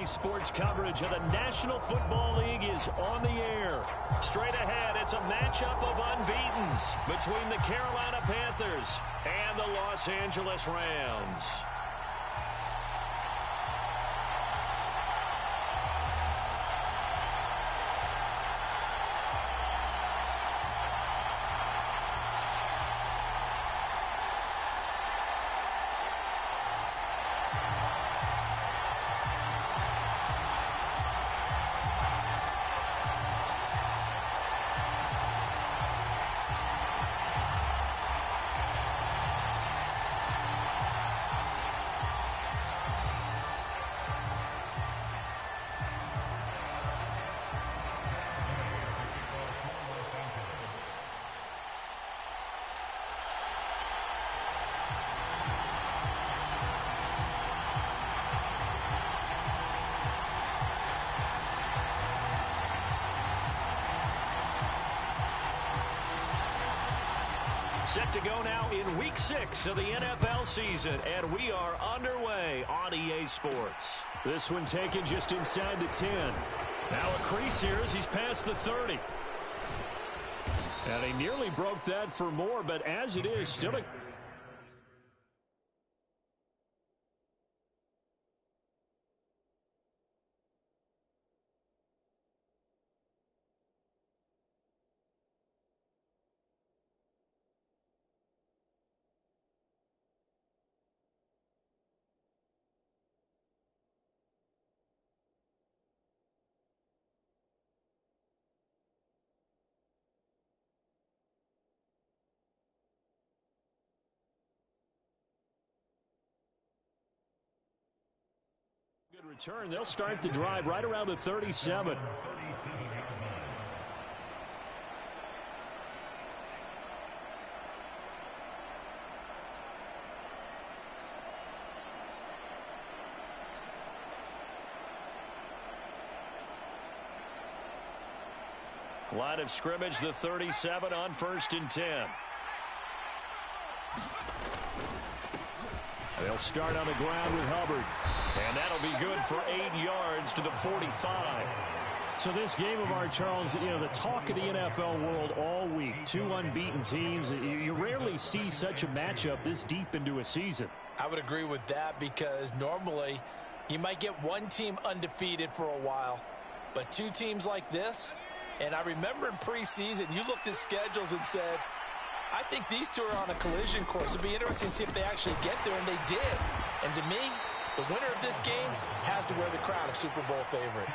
Sports coverage of the National Football League is on the air. Straight ahead, it's a matchup of unbeatens between the Carolina Panthers and the Los Angeles Rams. Set to go now in Week 6 of the NFL season, and we are underway on EA Sports. This one taken just inside the 10. Now a crease here as he's past the 30. And he nearly broke that for more, but as it is, still a... Good return. They'll start the drive right around the 37. Line of scrimmage, the 37 on 1st and 10. They'll start on the ground with Hubbard. And that'll be good for 8 yards to the 45. So this game of ours, Charles, you know, the talk of the NFL world all week. Two unbeaten teams. You rarely see such a matchup this deep into a season. I would agree with that because normally you might get one team undefeated for a while. But two teams like this, and I remember in preseason you looked at schedules and said, I think these two are on a collision course. It'll be interesting to see if they actually get there, and they did. And to me, the winner of this game has to wear the crown of Super Bowl favorite.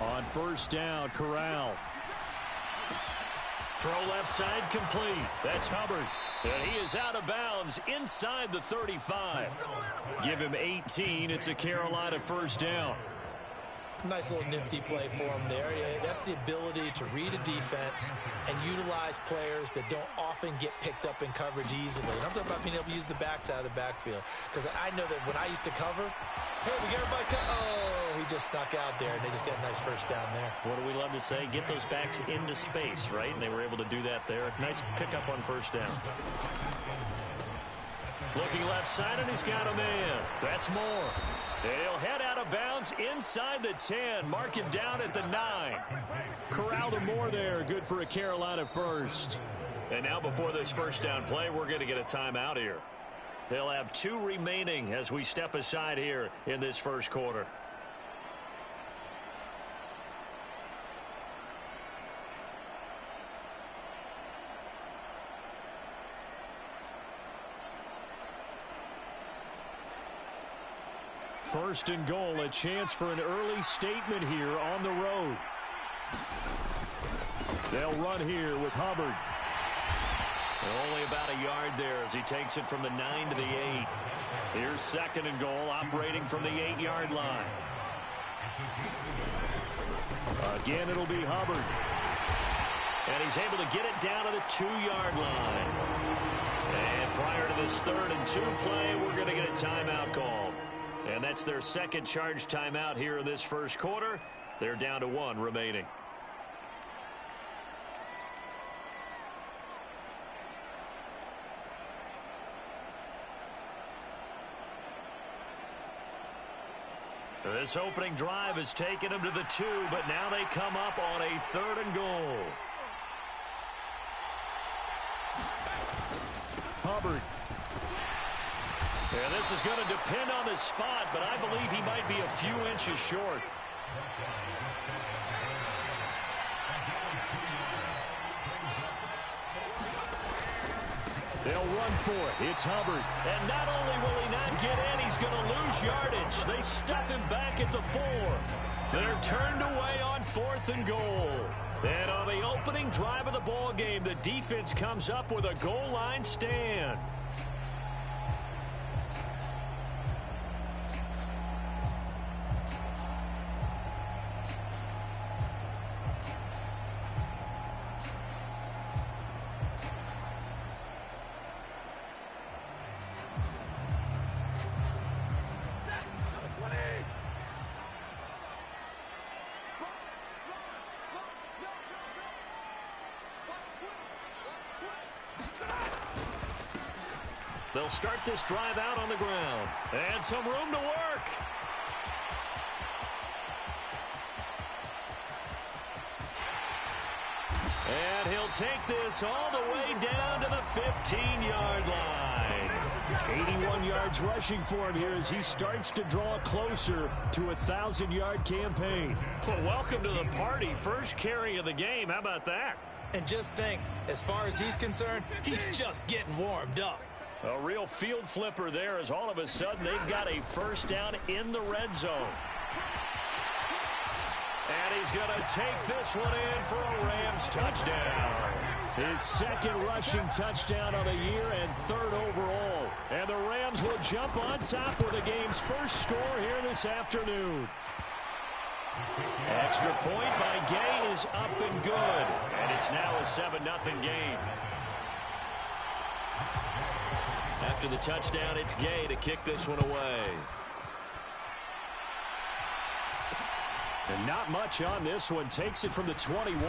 On 1st down, Corral. Throw left side complete. That's Hubbard. And he is out of bounds inside the 35. Give him 18. It's a Carolina 1st down. Nice little nifty play for him there. That's the ability to read a defense and utilize players that don't often get picked up in coverage easily. And I'm talking about being able to use the backs out of the backfield. Because I know that when I used to cover, hey, we got everybody oh, he just snuck out there, and they just got a nice 1st down there. What do we love to say? Get those backs into space, right? And they were able to do that there. Nice pickup on 1st down. Looking left side, and he's got a man. That's Moore. And he'll head out of bounds inside the 10. Mark him down at the 9. Corral to Moore there. Good for a Carolina 1st. And now before this 1st down play, we're going to get a timeout here. They'll have 2 remaining as we step aside here in this 1st quarter. First and goal, a chance for an early statement here on the road. They'll run here with Hubbard. Only about a yard there as he takes it from the 9 to the 8. Here's 2nd and goal, operating from the 8-yard line. Again, it'll be Hubbard. And he's able to get it down to the 2-yard line. And prior to this 3rd and 2 play, we're going to get a timeout call. And that's their 2nd charge timeout here in this 1st quarter. They're down to 1 remaining. This opening drive has taken them to the 2, but now they come up on a 3rd and goal. Hubbard. Yeah, this is going to depend on the spot, but I believe he might be a few inches short. They'll run for it. It's Hubbard. And not only will he not get in, he's going to lose yardage. They stuff him back at the 4. They're turned away on 4th and goal. And on the opening drive of the ball game, the defense comes up with a goal line stand. They'll start this drive out on the ground. And some room to work. And he'll take this all the way down to the 15-yard line. 81 yards rushing for him here as he starts to draw closer to a 1,000-yard campaign. Well, welcome to the party. First carry of the game. How about that? And just think, as far as he's concerned, he's just getting warmed up. A real field flipper there as all of a sudden they've got a first down in the red zone. And he's going to take this one in for a Rams touchdown. His 2nd rushing touchdown of the year and 3rd overall. And the Rams will jump on top with the game's first score here this afternoon. Extra point by Gay is up and good. And it's now a 7-0 game. After the touchdown, it's Gay to kick this one away. And not much on this one. Takes it from the 21.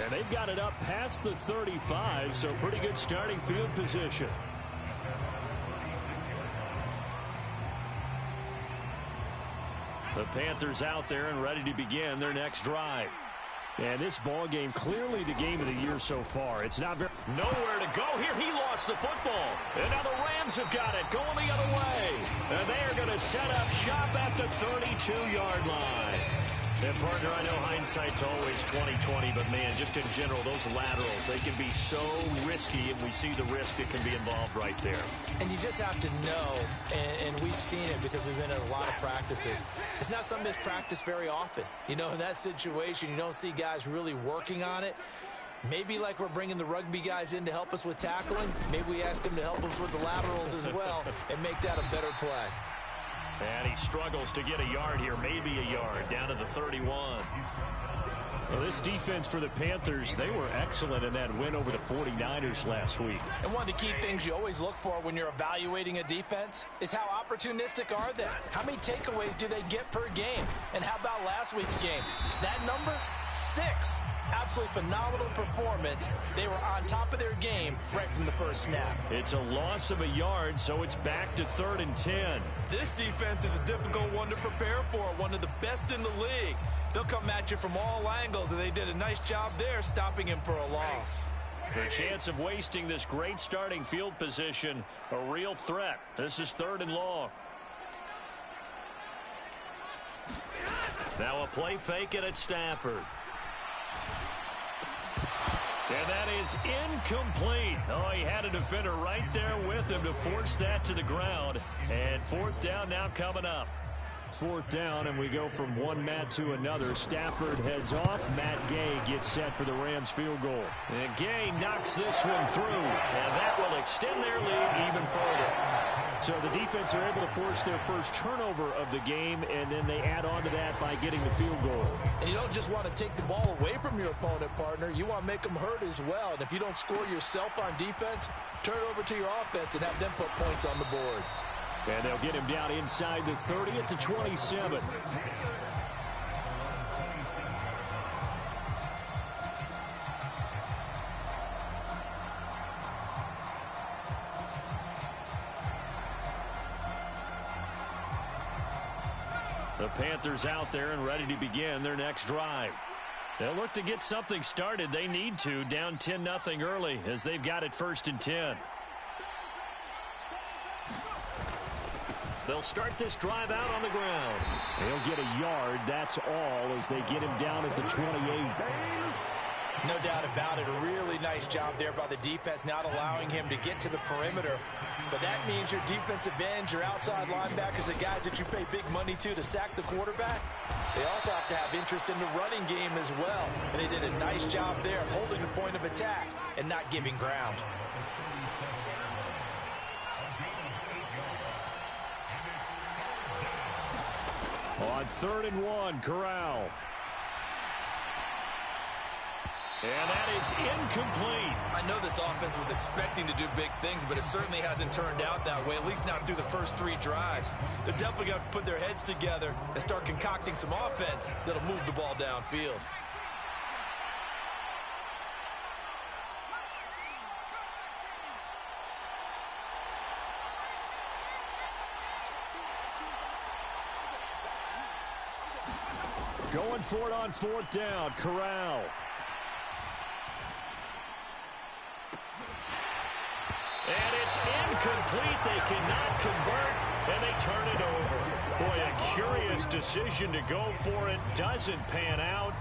And they've got it up past the 35, so pretty good starting field position. The Panthers out there and ready to begin their next drive. And this ball game, clearly the game of the year so far. It's not very... Nowhere to go here. He lost the football. And now the Rams have got it going the other way. And they are going to set up shop at the 32-yard line. And, partner, I know hindsight's always 20/20, but, man, just in general, those laterals, they can be so risky, and we see the risk that can be involved right there. And you just have to know, and we've seen it because we've been in a lot of practices. It's not something that's practiced very often. You know, in that situation, you don't see guys really working on it. Maybe like we're bringing the rugby guys in to help us with tackling, maybe we ask them to help us with the laterals as well and make that a better play. And he struggles to get a yard here, maybe a yard, down to the 31. Well, this defense for the Panthers, they were excellent in that win over the 49ers last week. And one of the key things you always look for when you're evaluating a defense is how opportunistic are they? How many takeaways do they get per game? And how about last week's game? That number, 6. Absolutely phenomenal performance. They were on top of their game right from the first snap. It's a loss of a yard, so it's back to 3rd and 10. This defense is a difficult one to prepare for, one of the best in the league. They'll come at you from all angles, and they did a nice job there stopping him for a loss. The chance of wasting this great starting field position, a real threat. This is 3rd and long. Now a play fake it at Stafford. And that is incomplete. Oh, he had a defender right there with him to force that to the ground. And 4th down now coming up. 4th down, and we go from one Matt to another. Stafford heads off. Matt Gay gets set for the Rams field goal. And Gay knocks this one through. And that will extend their lead even further. So the defense are able to force their first turnover of the game, and then they add on to that by getting the field goal. And you don't just want to take the ball away from your opponent, partner. You want to make them hurt as well. And if you don't score yourself on defense, turn it over to your offense and have them put points on the board. And they'll get him down inside the 30 at the 27. The Panthers out there and ready to begin their next drive. They'll look to get something started. They need to, down 10-0 early as they've got it 1st and 10. They'll start this drive out on the ground. They'll get a yard, that's all, as they get him down at the 28. No doubt about it. A really nice job there by the defense, not allowing him to get to the perimeter. But that means your defensive ends, your outside linebackers, the guys that you pay big money to sack the quarterback, they also have to have interest in the running game as well. And they did a nice job there holding the point of attack and not giving ground. On 3rd and 1, Corral. And that is incomplete. I know this offense was expecting to do big things, but it certainly hasn't turned out that way, at least not through the first 3 drives. They're definitely going to have to put their heads together and start concocting some offense that'll move the ball downfield. Going for it on 4th down, Corral. And it's incomplete. They cannot convert, and they turn it over. Boy, a curious decision to go for it. Doesn't pan out.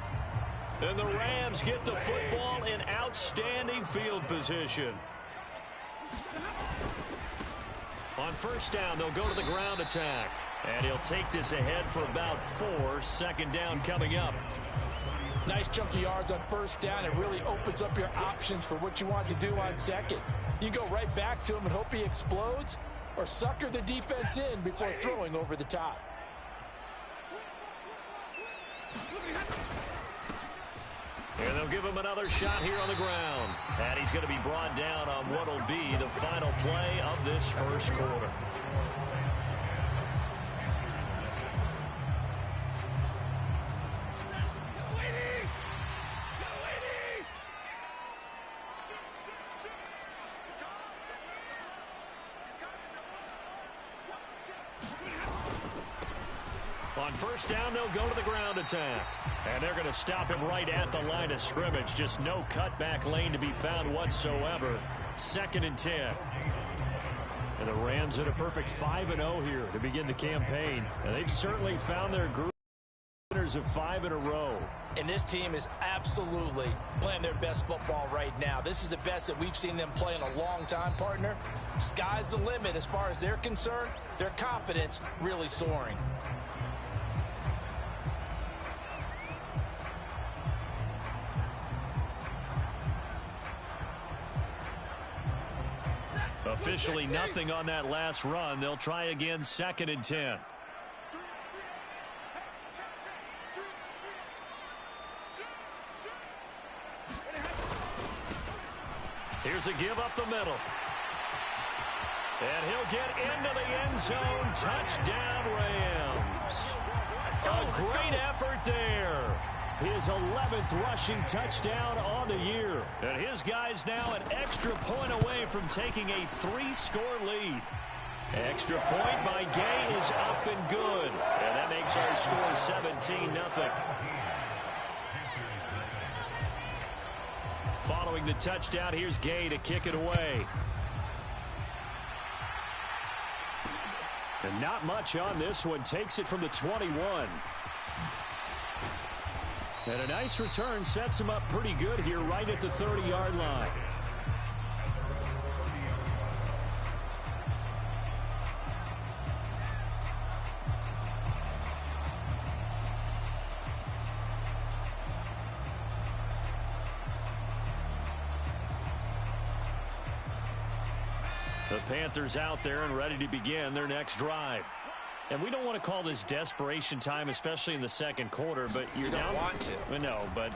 And the Rams get the football in outstanding field position. On 1st down, they'll go to the ground attack. And he'll take this ahead for about 4. 2nd down coming up. Nice chunk of yards on 1st down. It really opens up your options for what you want to do on 2nd. You go right back to him and hope he explodes, or sucker the defense in before throwing over the top. And they'll give him another shot here on the ground. And he's going to be brought down on what will be the final play of this 1st quarter. On 1st down, they'll go to the ground attack. And they're going to stop him right at the line of scrimmage. Just no cutback lane to be found whatsoever. 2nd and 10. And the Rams at a perfect 5-0 here to begin the campaign. And they've certainly found their group winners of 5 in a row. And this team is absolutely playing their best football right now. This is the best that we've seen them play in a long time, partner. Sky's the limit as far as they're concerned. Their confidence really soaring. Officially nothing on that last run. They'll try again 2nd and 10. Here's a give up the middle. And he'll get into the end zone. Touchdown, Rams. A great effort there. His 11th rushing touchdown on the year. And his guys now an extra point away from taking a 3-score lead. Extra point by Gay is up and good. And that makes our score 17-0. Following the touchdown, here's Gay to kick it away. And not much on this one. Takes it from the 21. And a nice return sets him up pretty good here right at the 30-yard line. The Panthers out there and ready to begin their next drive. And we don't want to call this desperation time, especially in the 2nd quarter, but you don't want to. No, but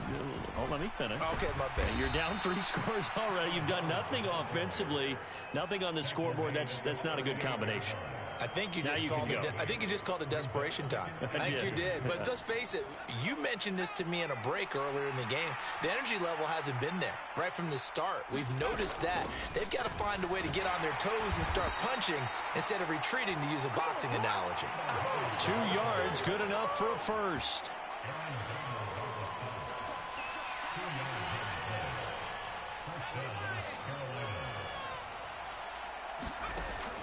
let me finish. Okay, my bad. You're down 3 scores already. You've done nothing offensively, nothing on the scoreboard. That's not a good combination. I think you Now just you called can go. I think you just called it desperation time. I think you did. But let's face it, you mentioned this to me in a break earlier in the game. The energy level hasn't been there right from the start. We've noticed that. They've got to find a way to get on their toes and start punching instead of retreating, to use a boxing analogy. 2 yards, good enough for a first.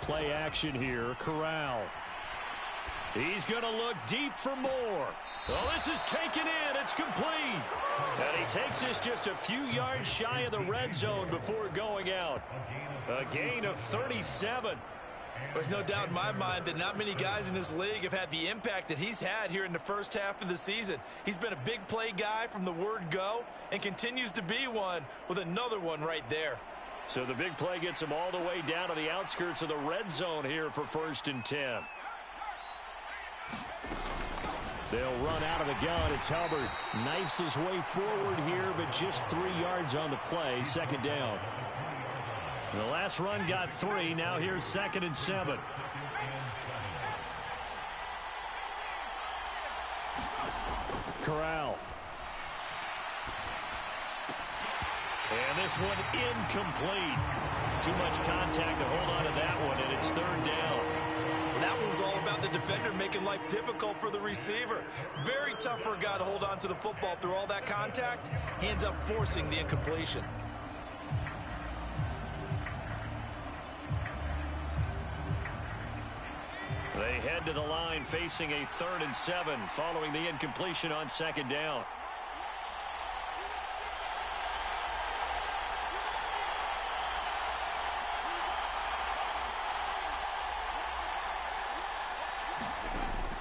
Play action here. Corral. He's going to look deep for more. Oh, this is taken in. It's complete. And he takes this just a few yards shy of the red zone before going out. A gain of 37. There's no doubt in my mind that not many guys in this league have had the impact that he's had here in the first half of the season. He's been a big play guy from the word go and continues to be one with another one right there. So the big play gets him all the way down to the outskirts of the red zone here for 1st and 10. They'll run out of the gun. It's Hubbard. Knifes his way forward here, but just 3 yards on the play. 2nd down. The last run got 3. Now here's 2nd and 7. Corral. And this one incomplete. Too much contact to hold on to that one, and it's 3rd down. Well, that one was all about the defender making life difficult for the receiver. Very tough for a guy to hold on to the football through all that contact. He ends up forcing the incompletion. They head to the line facing a 3rd and 7 following the incompletion on 2nd down.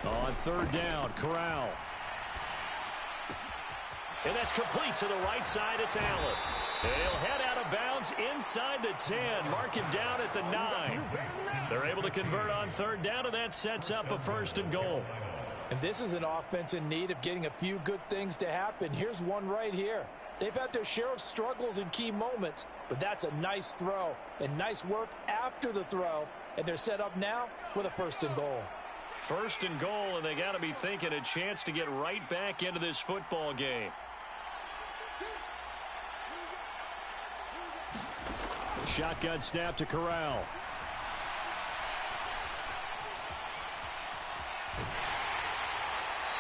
On 3rd down, Corral. And that's complete to the right side. It's Allen. They'll head out of bounds inside the 10. Mark him down at the 9. They're able to convert on 3rd down, and that sets up a 1st and goal. And this is an offense in need of getting a few good things to happen. Here's one right here. They've had their share of struggles in key moments, but that's a nice throw and nice work after the throw. And they're set up now with a 1st and goal. 1st and goal, and they got to be thinking a chance to get right back into this football game. Shotgun snap to Corral.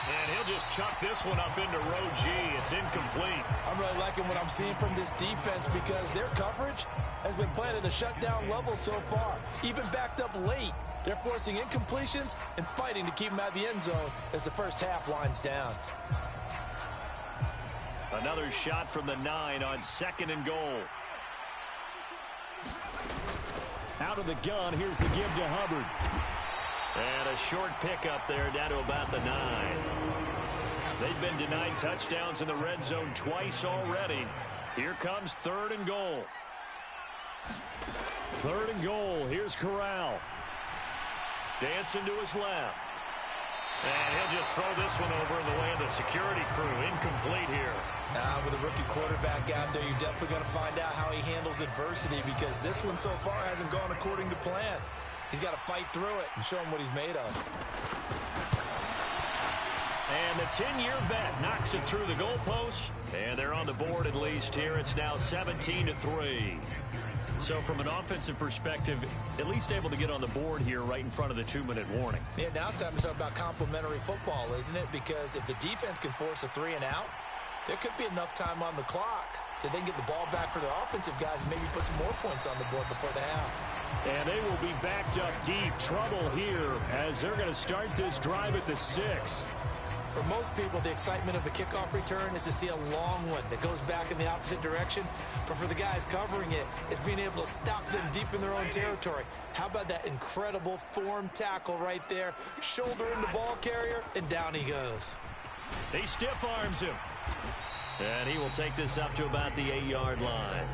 And he'll just chuck this one up into row G. It's incomplete. I'm really liking what I'm seeing from this defense because their coverage has been playing at a shutdown level so far. Even backed up late, they're forcing incompletions and fighting to keep them out of the end zone as the first half winds down. Another shot from the 9 on 2nd and goal. Out of the gun, here's the give to Hubbard. And a short pickup there down to about the 9. They've been denied touchdowns in the red zone twice already. Here comes 3rd and goal. 3rd and goal. Here's Corral. Dancing to his left. And he'll just throw this one over in the way of the security crew. Incomplete here. With a rookie quarterback out there, you're definitely going to find out how he handles adversity because this one so far hasn't gone according to plan. He's got to fight through it and show him what he's made of. And the 10-year vet knocks it through the goalpost. And they're on the board at least here. It's now 17-3. So from an offensive perspective, at least able to get on the board here right in front of the 2-minute warning. Yeah, now it's time to talk about complementary football, isn't it? Because if the defense can force a 3 and out, there could be enough time on the clock that they can get the ball back for their offensive guys and maybe put some more points on the board before the half. And they will be backed up deep. Trouble here as they're going to start this drive at the 6. For most people, the excitement of a kickoff return is to see a long one that goes back in the opposite direction. But for the guys covering it, it's being able to stop them deep in their own territory. How about that incredible form tackle right there? Shoulder in the ball carrier, and down he goes. He stiff arms him. And he will take this up to about the 8-yard line.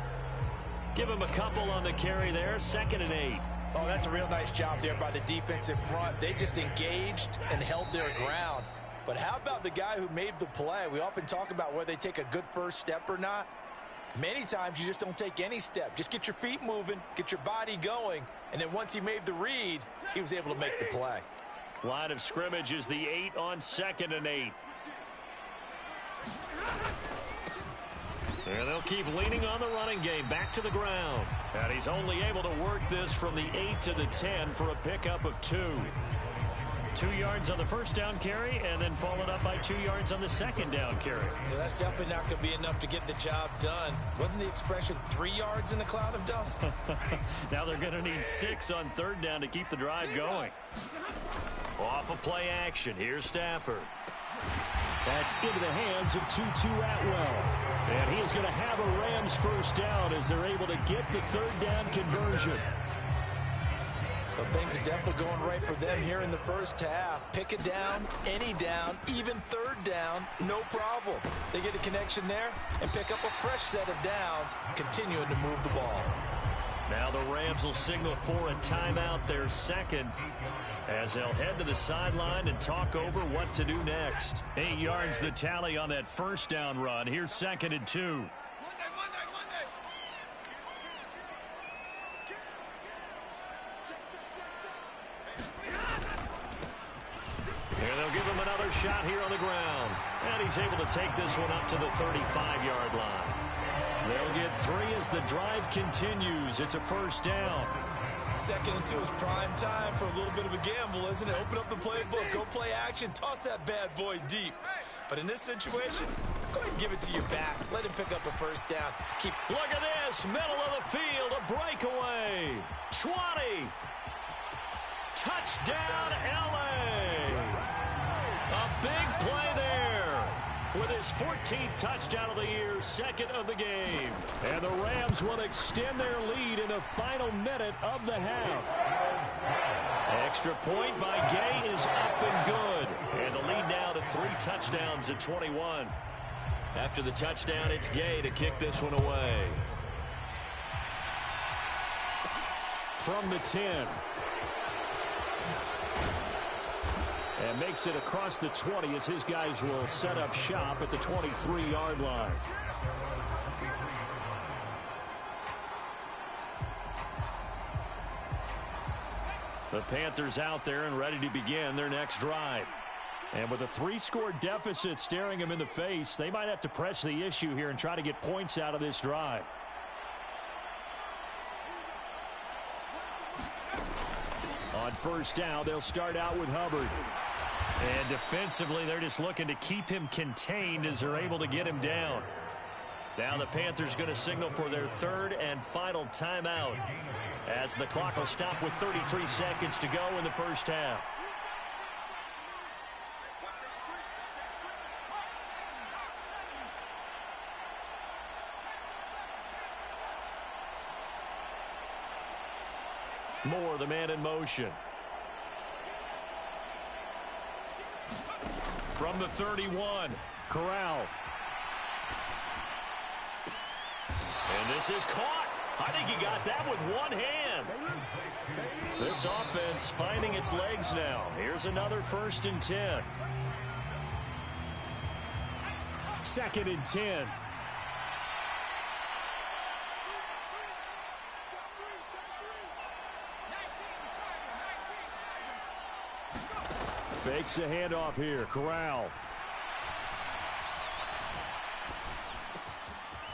Give him a couple on the carry there. 2nd and 8. Oh, that's a real nice job there by the defensive front. They just engaged and held their ground. But how about the guy who made the play? We often talk about whether they take a good first step or not. Many times you just don't take any step. Just get your feet moving, get your body going, and then once he made the read, he was able to make the play. Line of scrimmage is the 8 on 2nd and 8. And they'll keep leaning on the running game back to the ground. And he's only able to work this from the 8 to the 10 for a pickup of 2. 2 yards on the first down carry, and then followed up by 2 yards on the second down carry. Yeah, that's definitely not going to be enough to get the job done. Wasn't the expression 3 yards in a cloud of dust? Now they're going to need 6 on 3rd down to keep the drive going. Off of play action, here's Stafford. That's into the hands of Tutu Atwell. And he is going to have a Rams first down as they're able to get the 3rd down conversion. But things are definitely going right for them here in the first half. Pick it down, any down, even 3rd down, no problem. They get a connection there and pick up a fresh set of downs, continuing to move the ball. Now the Rams will signal for a timeout, their second, as they'll head to the sideline and talk over what to do next. 8 yards the tally on that first down run. Here's 2nd and 2. And they'll give him another shot here on the ground. And he's able to take this one up to the 35-yard line. They'll get 3 as the drive continues. It's a first down. 2nd and 2 is prime time for a little bit of a gamble, isn't it? Open up the playbook, go play action, toss that bad boy deep. But in this situation, go ahead and give it to your back. Let him pick up a first down. Look at this, middle of the field, a breakaway. 20. Touchdown, L.A. A big play there with his 14th touchdown of the year, 2nd of the game. And the Rams will extend their lead in the final minute of the half. Extra point by Gay is up and good. And the lead now to 3 touchdowns at 21. After the touchdown, it's Gay to kick this one away. From the 10. And makes it across the 20 as his guys will set up shop at the 23-yard line. The Panthers out there and ready to begin their next drive. And with a 3-score deficit staring them in the face, they might have to press the issue here and try to get points out of this drive. On first down, they'll start out with Hubbard. And defensively, they're just looking to keep him contained as they're able to get him down. Now the Panthers going to signal for their 3rd and final timeout as the clock will stop with 33 seconds to go in the first half. Moore, the man in motion. From the 31, Corral. And this is caught. I think he got that with one hand. This offense finding its legs now. Here's another 1st and 10. 2nd and 10. Fakes a handoff here. Corral.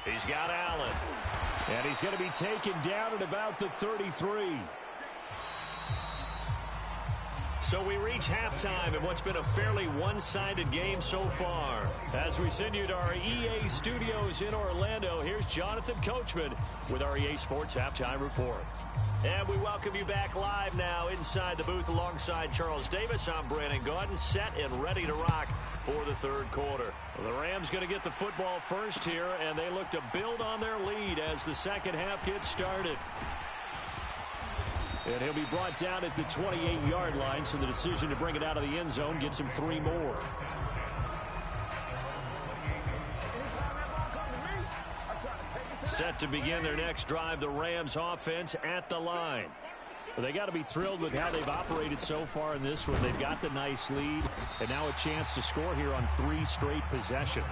He's got Allen. And he's going to be taken down at about the 33. So we reach halftime in what's been a fairly one-sided game so far. As we send you to our EA studios in Orlando, here's Jonathan Coachman with our EA Sports Halftime Report. And we welcome you back live now inside the booth alongside Charles Davis. I'm Brandon Gaudin, set and ready to rock for the 3rd quarter. Well, the Rams going to get the football first here, and they look to build on their lead as the second half gets started. And he'll be brought down at the 28-yard line, so the decision to bring it out of the end zone gets him 3 more. Set to begin their next drive, the Rams offense at the line. Well, they got to be thrilled with how they've operated so far in this one. They've got the nice lead, and now a chance to score here on 3 straight possessions.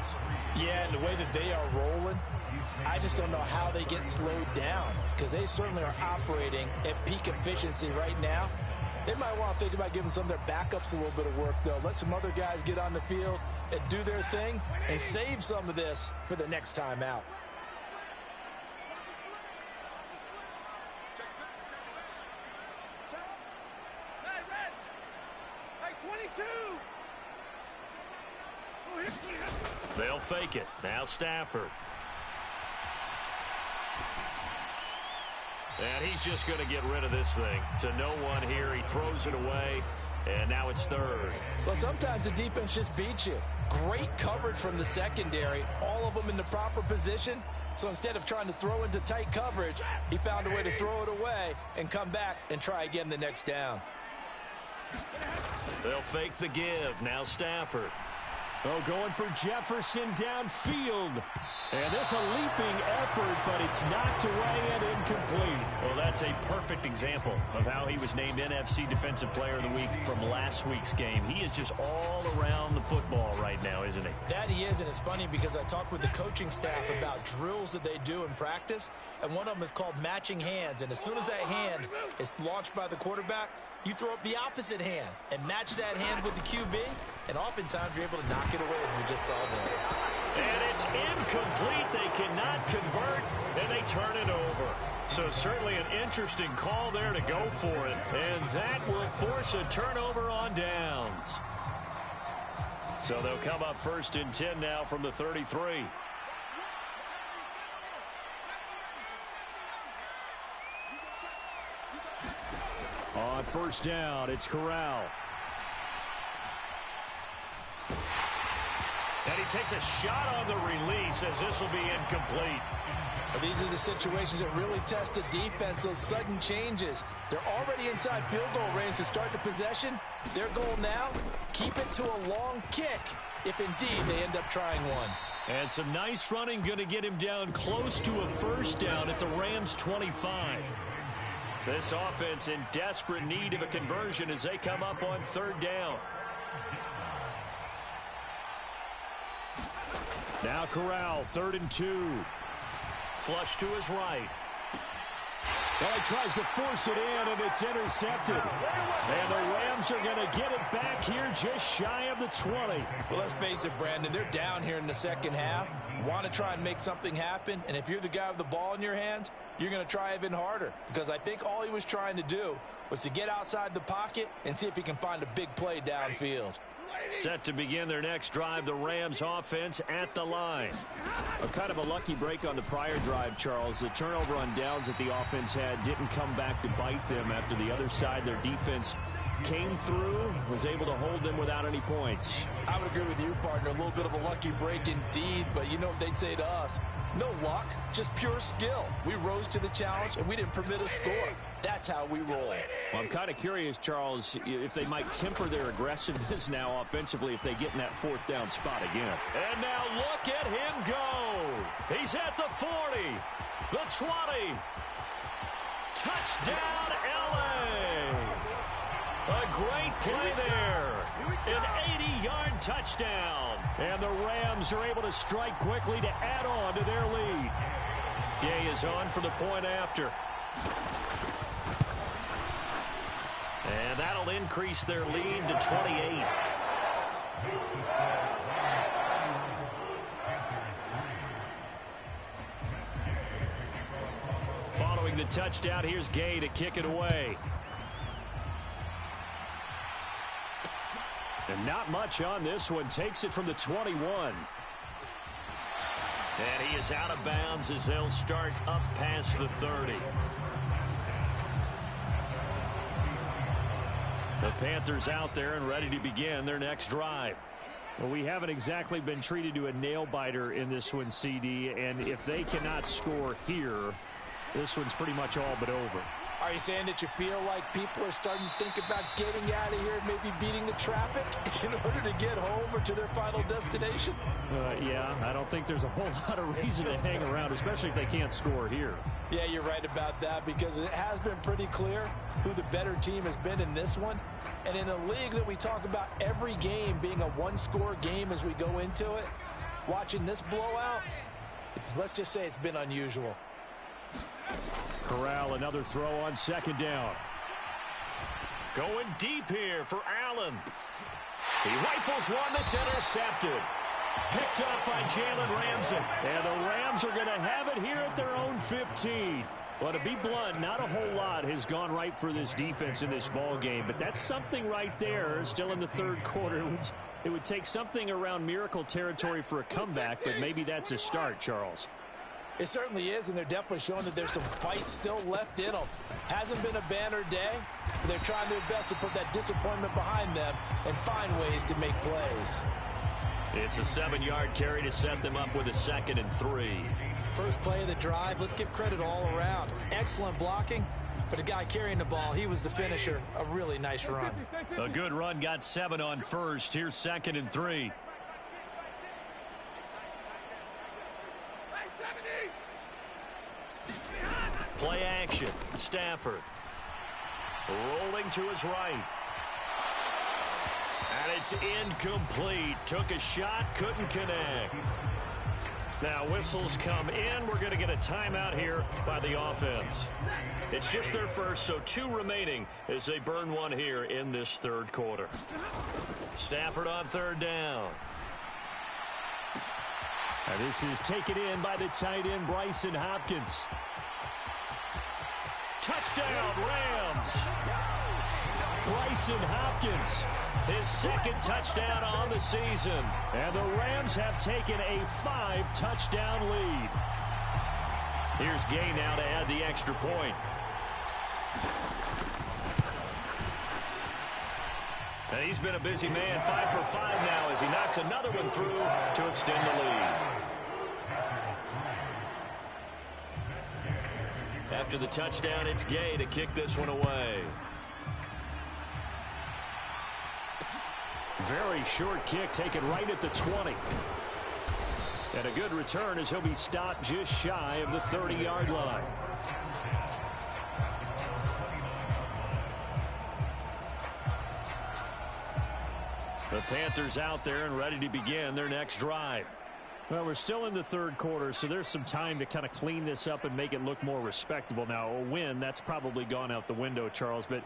Yeah, and the way that they are rolling, I just don't know how they get slowed down, because they certainly are operating at peak efficiency right now. They might want to think about giving some of their backups a little bit of work, though. Let some other guys get on the field and do their thing and save some of this for the next time out. They'll fake it. Now Stafford. And he's just going to get rid of this thing. To no one here. He throws it away. And now it's 3rd. Well, sometimes the defense just beats you. Great coverage from the secondary. All of them in the proper position. So instead of trying to throw into tight coverage, he found a way to throw it away and come back and try again the next down. They'll fake the give. Now Stafford. Oh, going for Jefferson downfield. And this a leaping effort, but it's knocked away and incomplete. Well, that's a perfect example of how he was named NFC Defensive Player of the Week from last week's game. He is just all around the football right now, isn't he? That he is, and it's funny because I talked with the coaching staff about drills that they do in practice, and one of them is called matching hands. And as soon as that hand is launched by the quarterback, you throw up the opposite hand and match that hand with the QB, and oftentimes you're able to knock it away, as we just saw there. And it's incomplete. They cannot convert, and they turn it over. So certainly an interesting call there to go for it, and that will force a turnover on downs. So they'll come up 1st and 10 now from the 33. On 1st down, it's Corral. And he takes a shot on the release as this will be incomplete. Well, these are the situations that really test the defense, those sudden changes. They're already inside field goal range to start the possession. Their goal now, keep it to a long kick, if indeed they end up trying one. And some nice running going to get him down close to a 1st down at the Rams' 25. This offense in desperate need of a conversion as they come up on 3rd down. Now Corral, 3rd and 2. Flush to his right. Well, he tries to force it in, and it's intercepted. And the Rams are going to get it back here just shy of the 20. Well, let's face it, Brandon, they're down here in the second half. Want to try and make something happen, and if you're the guy with the ball in your hands, you're going to try even harder, because I think all he was trying to do was to get outside the pocket and see if he can find a big play downfield. Set to begin their next drive, the Rams offense at the line. A kind of a lucky break on the prior drive, Charles. The turnover on downs that the offense had didn't come back to bite them after the other side. Their defense came through, was able to hold them without any points. I would agree with you, partner. A little bit of a lucky break indeed, but you know what they'd say to us? No luck, just pure skill. We rose to the challenge, and we didn't permit a score. That's how we roll. Well, I'm kind of curious, Charles, if they might temper their aggressiveness now offensively if they get in that 4th down spot again. And now look at him go. He's at the 40, the 20. Touchdown, L.A. A great play there. An 80-yard touchdown. And the Rams are able to strike quickly to add on to their lead. Gay is on for the point after. And that'll increase their lead to 28. Following the touchdown, here's Gay to kick it away. And not much on this one. Takes it from the 21. And he is out of bounds as they'll start up past the 30. The Panthers out there and ready to begin their next drive. Well, we haven't exactly been treated to a nail-biter in this one, CD. And if they cannot score here, this one's pretty much all but over. Are you saying that you feel like people are starting to think about getting out of here and maybe beating the traffic in order to get home or to their final destination? Yeah, I don't think there's a whole lot of reason to hang around, especially if they can't score here. Yeah, you're right about that, because it has been pretty clear who the better team has been in this one. And in a league that we talk about every game being a one-score game as we go into it, watching this blowout, let's just say it's been unusual. Corral, another throw on second down. Going deep here for Allen. He rifles one that's intercepted. Picked up by Jalen Ramsey. And the Rams are going to have it here at their own 15. Well, to be blunt, not a whole lot has gone right for this defense in this ball game, but that's something right there. Still in the third quarter. It would take something around miracle territory for a comeback, but maybe that's a start, Charles. It certainly is, and they're definitely showing that there's some fight still left in them. Hasn't been a banner day, but they're trying their best to put that disappointment behind them and find ways to make plays. It's a 7-yard carry to set them up with a 2nd and 3. First play of the drive, let's give credit all around. Excellent blocking, but the guy carrying the ball, he was the finisher. A really nice run. A good run, got 7 on first. Here's 2nd and 3. Play action. Stafford. Rolling to his right. And it's incomplete. Took a shot, couldn't connect. Now whistles come in. We're going to get a timeout here by the offense. It's just their first, so 2 remaining as they burn one here in this third quarter. Stafford on third down. And this is taken in by the tight end, Bryson Hopkins. Touchdown, Rams. Bryson Hopkins, his 2nd touchdown on the season. And the Rams have taken a 5-touchdown lead. Here's Gay now to add the extra point. And he's been a busy man, 5 for 5 now as he knocks another one through to extend the lead. After the touchdown, it's Gay to kick this one away. Very short kick taken right at the 20. And a good return as he'll be stopped just shy of the 30-yard line. The Panthers out there and ready to begin their next drive. Well, we're still in the third quarter, so there's some time to kind of clean this up and make it look more respectable. Now, a win, that's probably gone out the window, Charles, but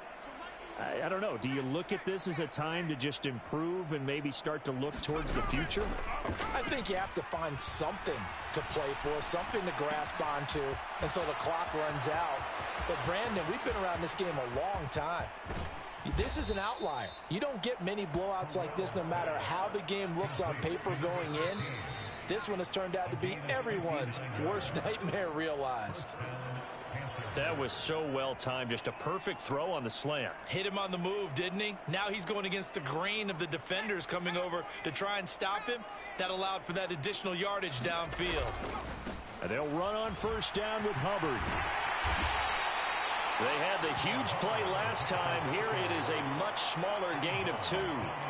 I don't know. Do you look at this as a time to just improve and maybe start to look towards the future? I think you have to find something to play for, something to grasp onto until the clock runs out. But, Brandon, we've been around this game a long time. This is an outlier. You don't get many blowouts like this no matter how the game looks on paper going in. This one has turned out to be everyone's worst nightmare realized. That was so well timed. Just a perfect throw on the slant. Hit him on the move, didn't he? Now he's going against the grain of the defenders coming over to try and stop him. That allowed for that additional yardage downfield. And they'll run on first down with Hubbard. They had the huge play last time. Here it is a much smaller gain of 2.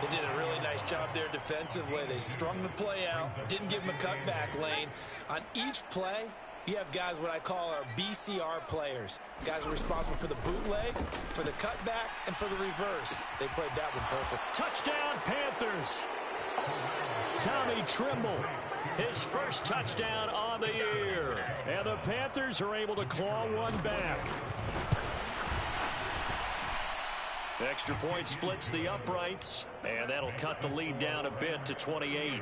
They did a really nice job there defensively. They strung the play out, didn't give him a cutback lane. On each play, you have guys what I call our BCR players. Guys are responsible for the bootleg, for the cutback, and for the reverse. They played that one perfect. Touchdown, Panthers. Tommy Tremble, his first touchdown on the year. And the Panthers are able to claw one back. Extra point splits the uprights, and that'll cut the lead down a bit to 28.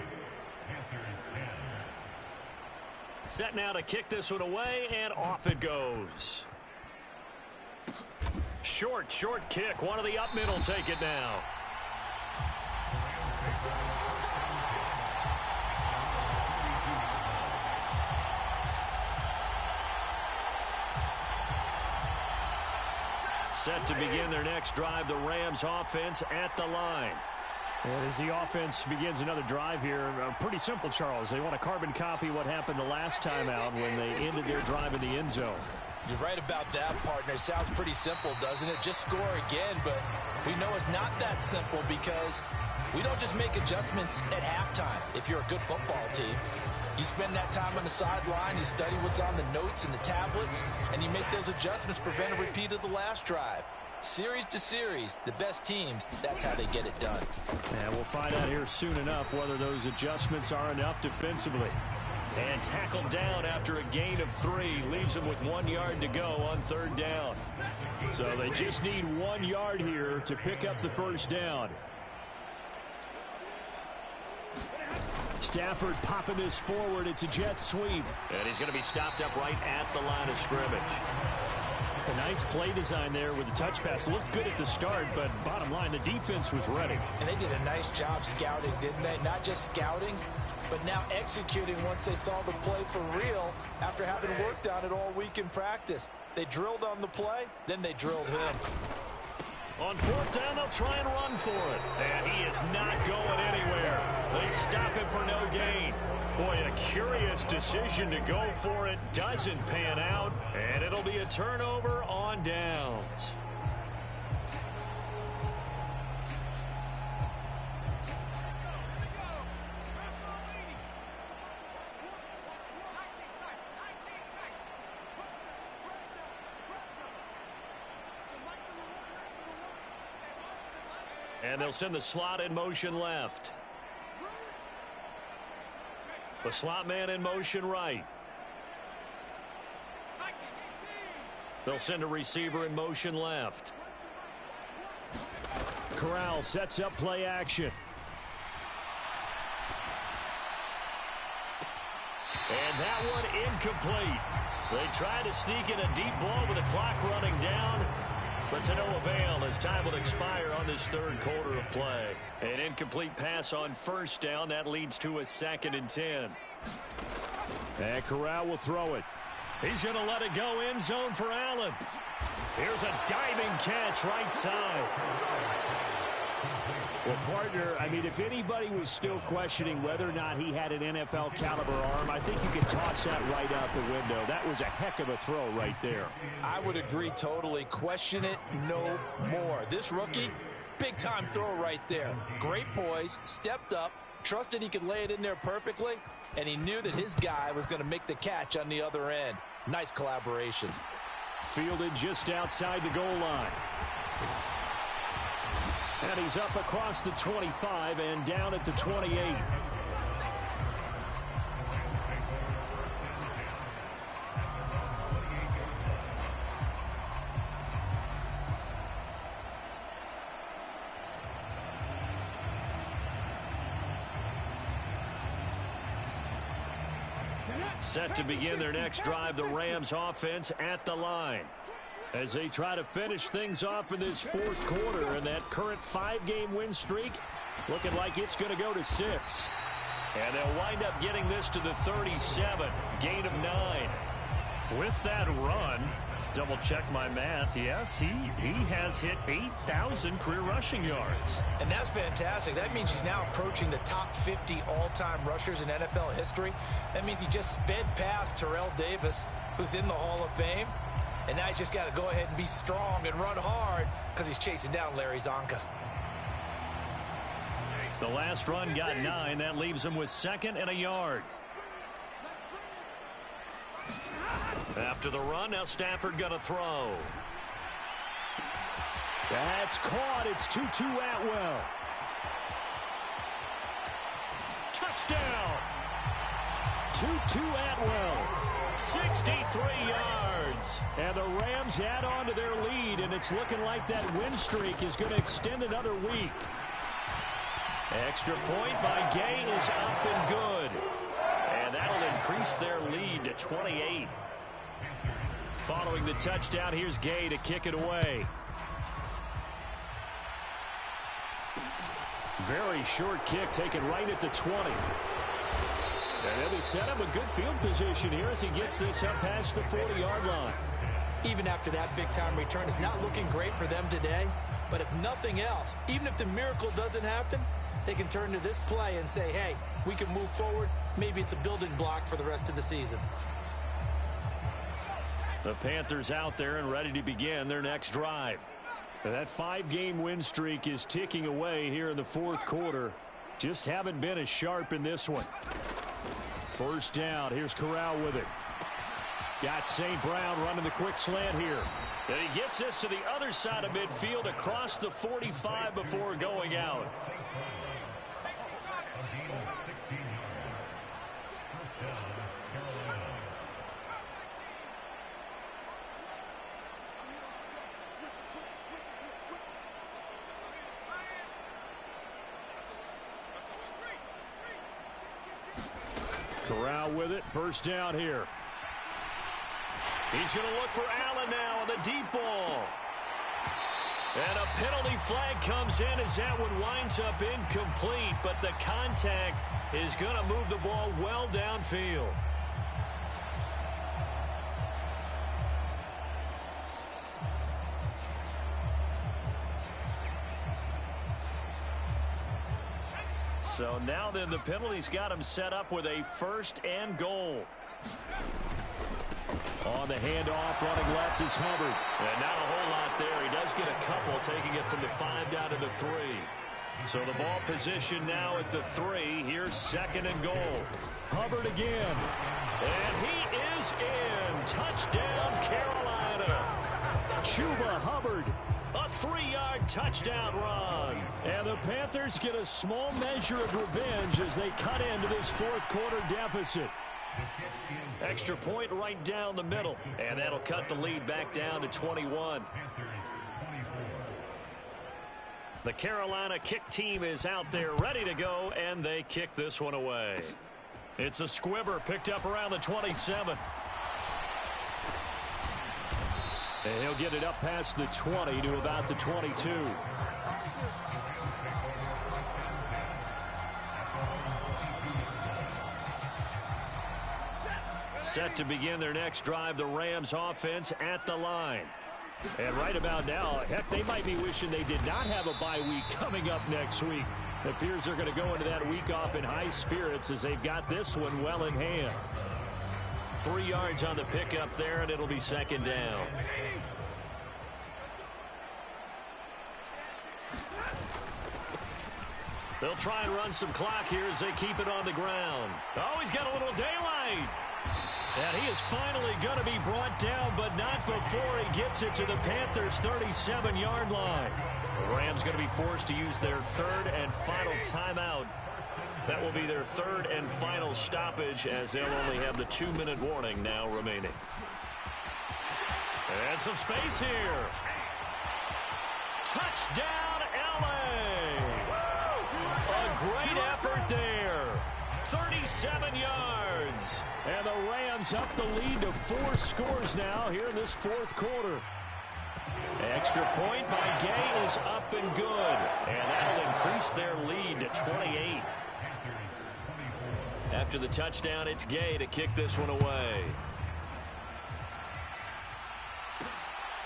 Set now to kick this one away, and off it goes. Short kick. One of the up middle take it now. Set to begin their next drive, the Rams offense at the line. And as the offense begins another drive here, pretty simple, Charles. They want to carbon copy what happened the last time out when they ended their drive in the end zone. You're right about that, partner. Sounds pretty simple, doesn't it? Just score again, but we know it's not that simple because we don't just make adjustments at halftime if you're a good football team. You spend that time on the sideline, you study what's on the notes and the tablets, and you make those adjustments, prevent a repeat of the last drive. Series to series, the best teams, that's how they get it done. And we'll find out here soon enough whether those adjustments are enough defensively. And tackled down after a gain of 3. Leaves them with 1 yard to go on 3rd down. So they just need 1 yard here to pick up the first down. Stafford popping this forward. It's a jet sweep. And he's going to be stopped up right at the line of scrimmage. A nice play design there with the touch pass. Looked good at the start, but bottom line, the defense was ready. And they did a nice job scouting, didn't they? Not just scouting, but now executing once they saw the play for real after having worked on it all week in practice. They drilled on the play, then they drilled him. On 4th down, they'll try and run for it. And he is not going anywhere. They stop him for no gain. Boy, a curious decision to go for it. Doesn't pan out. And it'll be a turnover on downs. And they'll send the slot in motion left. The slot man in motion right. They'll send a receiver in motion left. Corral sets up play action. And that one incomplete. They try to sneak in a deep ball with the clock running down, but to no avail as time will expire on this 3rd quarter of play. An incomplete pass on 1st down. That leads to a 2nd and 10. And Corral will throw it. He's going to let it go end zone for Allen. Here's a diving catch right side. Well, partner, I mean, if anybody was still questioning whether or not he had an NFL caliber arm, I think you could toss that right out the window. That was a heck of a throw right there. I would agree totally. Question it no more. This rookie, big-time throw right there. Great poise, stepped up, trusted he could lay it in there perfectly, and he knew that his guy was going to make the catch on the other end. Nice collaboration. Fielded just outside the goal line. And he's up across the 25 and down at the 28. Set to begin their next drive, the Rams offense at the line, as they try to finish things off in this 4th quarter, and that current 5-game win streak looking like it's going to go to 6. And they'll wind up getting this to the 37, gain of 9. With that run, double check my math, yes, he has hit 8,000 career rushing yards. And that's fantastic. That means he's now approaching the top 50 all-time rushers in NFL history. That means he just sped past Terrell Davis, who's in the Hall of Fame. And now he's just got to go ahead and be strong and run hard because he's chasing down Larry Zonka. The last run got 9. That leaves him with 2nd and a yard. After the run, now Stafford going to throw. That's caught. It's Tutu Atwell. Touchdown. Tutu Atwell. 63 yards. And the Rams add on to their lead, and it's looking like that win streak is going to extend another week. Extra point by Gay is up and good. And that'll increase their lead to 28. Following the touchdown, here's Gay to kick it away. Very short kick taken right at the 20. And they'll be set up a good field position here as he gets this up past the 40-yard line. Even after that big-time return, it's not looking great for them today. But if nothing else, even if the miracle doesn't happen, they can turn to this play and say, hey, we can move forward. Maybe it's a building block for the rest of the season. The Panthers out there and ready to begin their next drive. And that 5-game win streak is ticking away here in the fourth quarter. Just haven't been as sharp in this one. First down. Here's Corral with it. Got St. Brown running the quick slant here. And he gets this to the other side of midfield across the 45 before going out. Corral with it. First down here. He's going to look for Allen now on the deep ball. And a penalty flag comes in as that one winds up incomplete, but the contact is going to move the ball well downfield. So now then the penalty's got him set up with a first and goal. On the handoff, running left is Hubbard. And not a whole lot there. He does get a couple, taking it from the 5 down to the 3. So the ball position now at the 3. Here's second and goal. Hubbard again. And he is in. Touchdown, Carolina. Chuba Hubbard. A 3-yard touchdown run. And the Panthers get a small measure of revenge as they cut into this fourth quarter deficit. Extra point right down the middle. And that'll cut the lead back down to 21. The Carolina kick team is out there ready to go, and they kick this one away. It's a squibber picked up around the 27. And he'll get it up past the 20 to about the 22. Set to begin their next drive, the Rams offense at the line. And right about now, heck, they might be wishing they did not have a bye week coming up next week. It appears they're going to go into that week off in high spirits as they've got this one well in hand. 3 yards on the pickup there, and it'll be second down. They'll try and run some clock here as they keep it on the ground. Oh, he's got a little daylight. And he is finally going to be brought down, but not before he gets it to the Panthers' 37-yard line. The Rams going to be forced to use their third and final timeout. That will be their third and final stoppage as they'll only have the 2-minute warning now remaining. And some space here. Touchdown, LA! A great effort there. 37 yards. And the Rams up the lead to 4 scores now here in this fourth quarter. Extra point by Gay is up and good. And that'll increase their lead to 28. After the touchdown, it's Gay to kick this one away.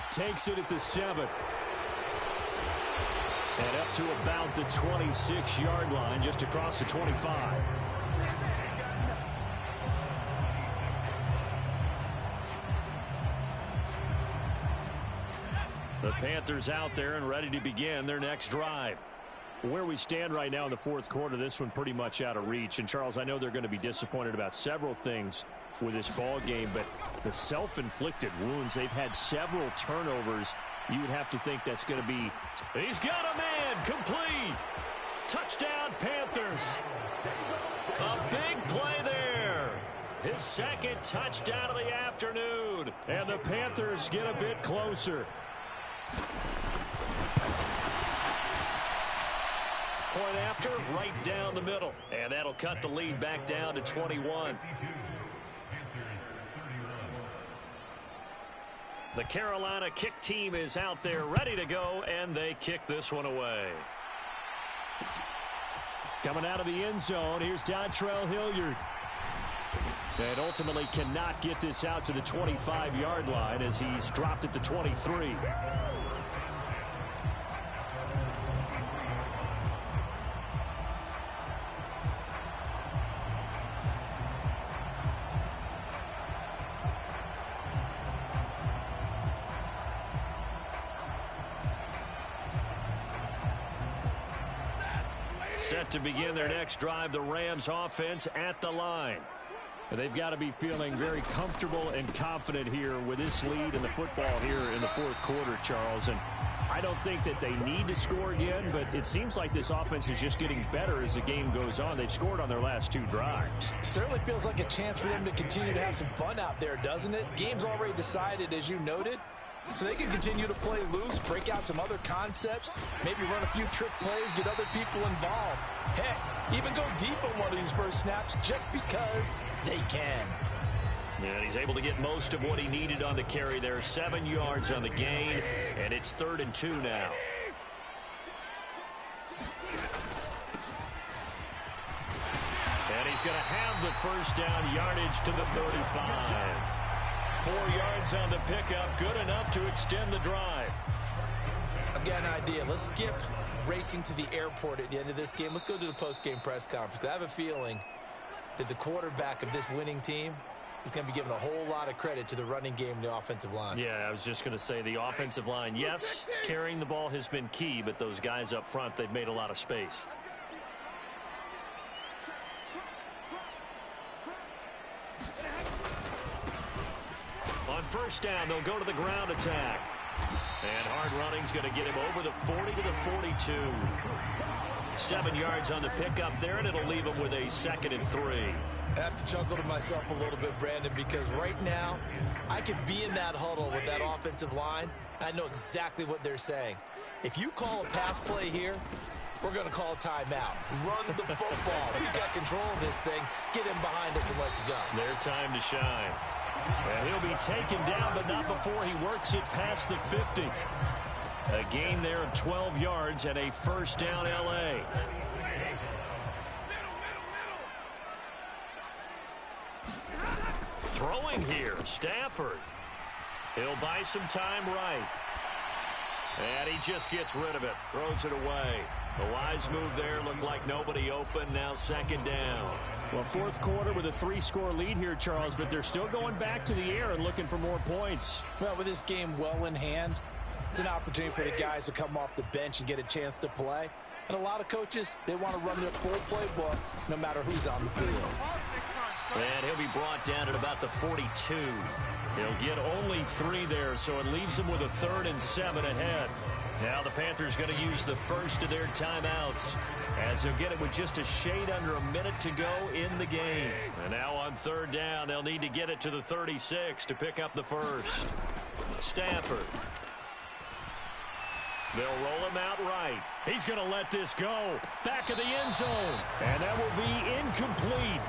Takes it at the 7. And up to about the 26-yard line, just across the 25. The Panthers out there and ready to begin their next drive. Where we stand right now in the fourth quarter, this one pretty much out of reach. And, Charles, I know they're going to be disappointed about several things with this ball game, but the self-inflicted wounds, they've had several turnovers. You would have to think that's going to be... He's got a man, complete. Touchdown, Panthers. A big play there. His second touchdown of the afternoon. And the Panthers get a bit closer. Point after, right down the middle. And that'll cut the lead back down to 21. The Carolina kick team is out there ready to go, and they kick this one away. Coming out of the end zone, here's Dontrell Hilliard. And ultimately cannot get this out to the 25-yard line as he's dropped at the 23. Set to begin their next drive, the Rams offense at the line. They've got to be feeling very comfortable and confident here with this lead in the football here in the fourth quarter, Charles. And I don't think that they need to score again, but it seems like this offense is just getting better as the game goes on. They've scored on their last 2 drives. Certainly feels like a chance for them to continue to have some fun out there, doesn't it? Game's already decided, as you noted. So they can continue to play loose, break out some other concepts, maybe run a few trick plays, get other people involved. Heck, even go deep on one of these first snaps just because they can. And he's able to get most of what he needed on the carry there. 7 yards on the gain, and it's 3rd and 2 now. And he's going to have the first down, yardage to the 35. 4 yards on the pickup, good enough to extend the drive. I've got an idea. Let's skip racing to the airport at the end of this game. Let's go to the post-game press conference. I have a feeling that the quarterback of this winning team is going to be giving a whole lot of credit to the running game and the offensive line. Yeah, I was just going to say the offensive line, yes, carrying the ball has been key, but those guys up front, they've made a lot of space. On first down, they'll go to the ground attack. And hard running's going to get him over the 40 to the 42. 7 yards on the pickup there, and it'll leave him with a 2nd and 3. I have to chuckle to myself a little bit, Brandon, because right now I could be in that huddle with that offensive line. I know exactly what they're saying. If you call a pass play here, we're going to call a timeout. Run the football. We've got control of this thing. Get him behind us and let's go. Their time to shine. And he'll be taken down, but not before he works it past the 50. A gain there of 12 yards and a first down L.A. Throwing here, Stafford. He'll buy some time right. And he just gets rid of it, throws it away. A wise move there, looked like nobody open, now 2nd down. Well, fourth quarter with a 3-score lead here, Charles, but they're still going back to the air and looking for more points. Well, with this game well in hand, it's an opportunity for the guys to come off the bench and get a chance to play. And a lot of coaches, they want to run their full playbook no matter who's on the field. And he'll be brought down at about the 42. He'll get only 3 there, so it leaves him with a 3rd and 7 ahead. Now the Panthers going to use the first of their timeouts, as they'll get it with just a shade under a minute to go in the game. And now on 3rd down, they'll need to get it to the 36 to pick up the first. Stafford. They'll roll him out right. He's going to let this go. Back of the end zone. And that will be incomplete.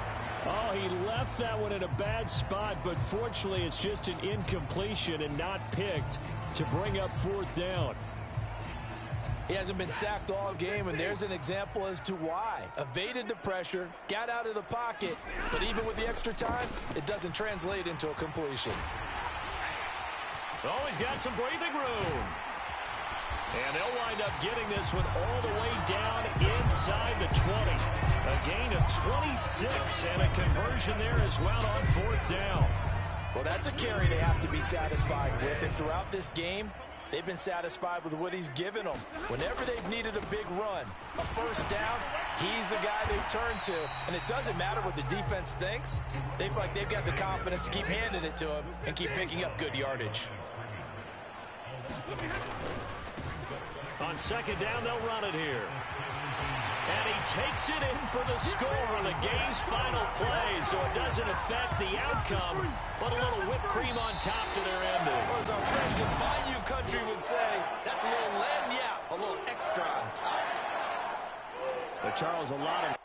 Oh, he left that one in a bad spot, but fortunately it's just an incompletion and not picked to bring up 4th down. He hasn't been sacked all game, and there's an example as to why. Evaded the pressure, got out of the pocket, but even with the extra time, it doesn't translate into a completion. Oh, he's got some breathing room. And they'll wind up getting this one all the way down inside the 20. A gain of 26 and a conversion there as well on 4th down. Well, that's a carry they have to be satisfied with. And throughout this game, they've been satisfied with what he's given them. Whenever they've needed a big run, a first down, he's the guy they turn to. And it doesn't matter what the defense thinks. They feel like they've got the confidence to keep handing it to him and keep picking up good yardage. On 2nd down, they'll run it here. And he takes it in for the score on the game's final play, so it doesn't affect the outcome, but a little whipped cream on top to their ending. Or as our friends in Bayou country would say, that's a little lagniappe, a little extra on top. But Charles, a lot of